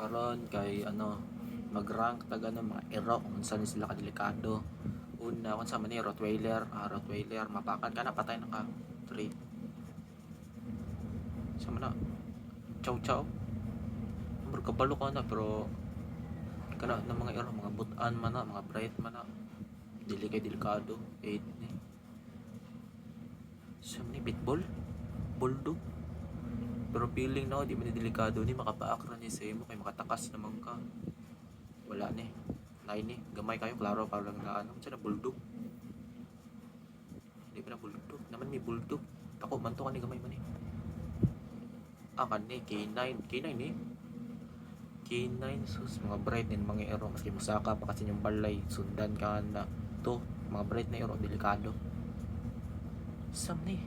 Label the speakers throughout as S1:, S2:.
S1: karon kay mag-rank tag mga ero kung saan sila kadelikado. Una kung sa man ni Rottweiler mapakan ka na patay na ka 3 sa man na chow chow amor kabalo ka na pero kana ng mga ero mga butan man na mga bright man na dili kay delikado 8 ni sa man ni pitbull bulldog pero feeling na di man ni delikado ni makapaak ra ni sa imo kay makatakas naman ka wala ni nine ni gamay kayo klaro para lang na sa na bulldog di pa na bulldog naman may bulldog ako man to kani gamay man ni kani K9 ni K9 sus mga bright din mga ero maski musaka pa kasi yung balay sundan ka na to mga bright na ero delikado sam ni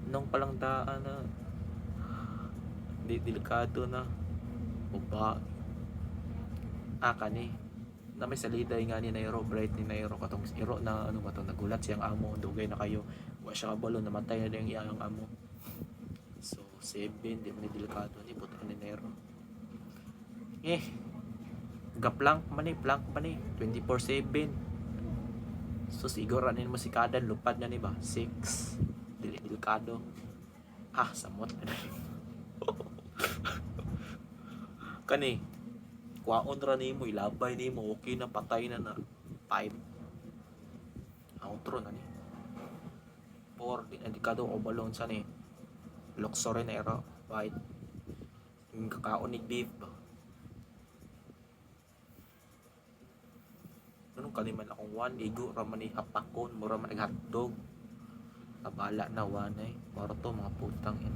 S1: nung palang daan na delikado na uba kani na may salida nga ni Nairo bright ni Nairo katong iro na ano ba to nagulat siyang amo dugay na kayo wa siya kabalo namatay na yung iyang amo so 7 di man ni delikado ni puto ni Nairo plank man ni 24/7 so siguro anin mo si Kadan lupad na ni ba 6 delikado samot kani kwaon ra nimo ilabay nimo okay na patay na 5 outro na ni 4 delikado o balon sa ni Luxury na ero white yung kakaon ni beef ba anong kaliman akong 1 igo raman ni hapakon mura man hotdog abala na 1 moro to mga putang